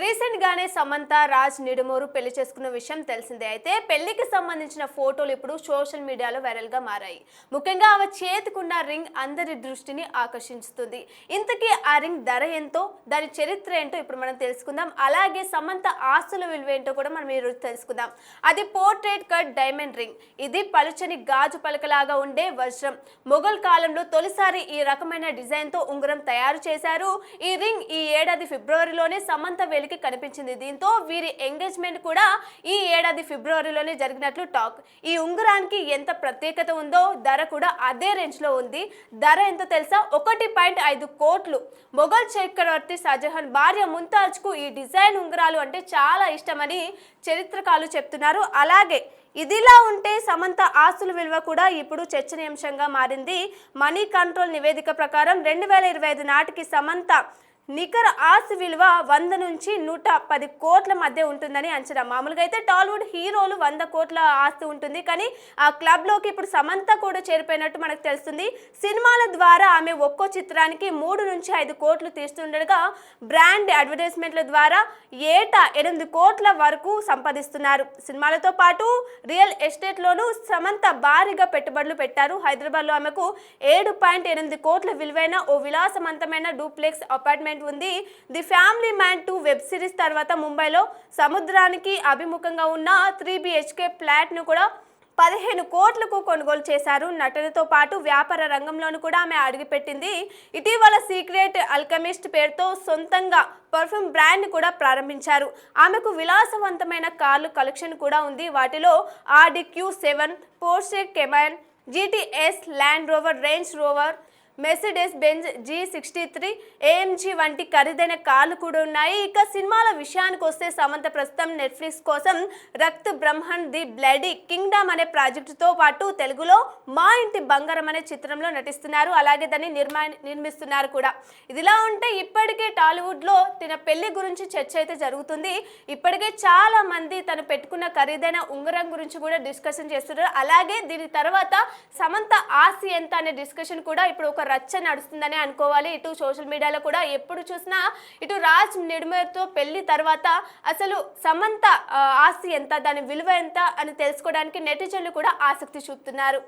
Recent గానే సమంత రాజ్ నిడుమూరు పెళ్లి చేసుకున్న విషయం తెలిసిందే. అయితే పెళ్లికి సంబంధించిన ఫోటోలు ఇప్పుడు సోషల్ మీడియాలో వైరల్ గా మారాయి. ముఖ్యంగా ఆమె చేతికున్న రింగ్ అందరి దృష్టిని ఆకర్షిస్తుంది. ఇంతకీ ఆ రింగ్ ధర ఎంతో, దాని చరిత్ర ఏంటో ఇప్పుడు మనం తెలుసుకుందాం. అలాగే సమంత ఆస్తుల విలువ ఏంటో కూడా మనం ఈరోజు తెలుసుకుందాం. అది పోర్ట్రేట్ కట్ డైమండ్ రింగ్. ఇది పలుచని గాజు పలకలాగా ఉండే వజ్రం. మొఘల్ కాలంలో తొలిసారి ఈ రకమైన డిజైన్ తో ఉంగరం తయారు చేశారు. ఈ రింగ్ ఈ ఏడాది ఫిబ్రవరిలోనే సమంత కి కనిపించింది. దీంతో వీరి ఎంగేజ్మెంట్ కూడా ఈ ఏడాది ఫిబ్రవరిలోనే జరిగినట్లు టాక్. ఈ ఉంగరానికి ఎంత ప్రత్యేకత ఉందో ధర కూడా అదే రేంజ్ లో ఉంది. ధర ఎంతో తెలుసా? 1.5 కోట్లు. మొఘల్ చక్రవర్తి షాజహాన్ భార్య ముంతాజ్ కు ఈ డిజైన్ ఉంగరాలు అంటే చాలా ఇష్టమని చరిత్రకారులు చెప్తున్నారు. అలాగే ఇదిలా ఉంటే సమంత ఆస్తుల విలువ కూడా ఇప్పుడు చర్చనీయాంశంగా మారింది. మనీ కంట్రోల్ నివేదిక ప్రకారం 2025 నాటికి సమంత నికర ఆస్తి విలువ 100 నుంచి 110 కోట్ల మధ్య ఉంటుందని అంచనా. మామూలుగా అయితే టాలీవుడ్ హీరోలు 100 కోట్ల ఆస్తి ఉంటుంది, కానీ ఆ క్లబ్ లోకి ఇప్పుడు సమంత కూడా చేరిపోయినట్టు మనకు తెలుస్తుంది. సినిమాల ద్వారా ఆమె ఒక్కో చిత్రానికి 3 నుంచి 5 కోట్లు తీస్తుండగా బ్రాండ్ అడ్వర్టైజ్మెంట్ల ద్వారా ఏటా 8 కోట్ల వరకు సంపాదిస్తున్నారు. సినిమాలతో పాటు రియల్ ఎస్టేట్ లోనూ సమంత భారీగా పెట్టుబడులు పెట్టారు. హైదరాబాద్ లో ఆమెకు 7.8 కోట్ల విలువైన ఓ విలాసవంతమైన డూప్లెక్స్ అపార్ట్మెంట్ ఉంది. The family man 2 web series తర్వాత ముంబైలో సముద్రానికి అభిముఖంగా ఉన్న 3 BHK ఫ్లాట్ ను కూడా 15 కోట్లకు కొనుగోలు చేశారు. నటనతో పాటు వ్యాపార రంగంలోనూ కూడా ఆమె అడుగుపెట్టింది. ఇటీవల సీక్రెట్ ఆల్కెమిస్ట్ పేరుతో సొంతంగా పర్ఫ్యూమ్ బ్రాండ్ కూడా ప్రారంభించారు. ఆమెకు విలాసవంతమైన కార్లు కలెక్షన్ కూడా ఉంది. వాటిలో Audi Q7, Porsche Cayman, GTS, Land Rover, Range Rover, Mercedes Benz G63, AMG వంటి ఖరీదైన కార్లు కూడా ఉన్నాయి. ఇక సినిమాల విషయానికి వస్తే సమంత ప్రస్తుతం నెట్ఫ్లిక్స్ కోసం రక్త్ బ్రహ్మణ్ ది బ్లడీ కింగ్డమ్ అనే ప్రాజెక్టుతో పాటు తెలుగులో మా ఇంటి బంగారం అనే చిత్రంలో నటిస్తున్నారు. అలాగే దాన్ని నిర్మిస్తున్నారు కూడా. ఇదిలా ఉంటే ఇప్పటికే టాలీవుడ్ లో తన పెళ్లి గురించి చర్చ అయితే జరుగుతుంది. ఇప్పటికే చాలా మంది తను పెట్టుకున్న ఖరీదైన ఉంగరం గురించి కూడా డిస్కషన్ చేస్తున్నారు. అలాగే దీని తర్వాత సమంత ఆస్తి ఎంత అనే డిస్కషన్ కూడా ఇప్పుడు ఒక రచ్చ నడుస్తుందని అనుకోవాలి. ఇటు సోషల్ మీడియాలో కూడా ఎప్పుడు చూసినా ఇటు రాజ్ నిడుమూరుతో పెళ్లి తర్వాత అసలు సమంత ఆస్తి ఎంత, దాని విలువ ఎంత అని తెలుసుకోవడానికి నెటిజన్లు కూడా ఆసక్తి చూపుతున్నారు.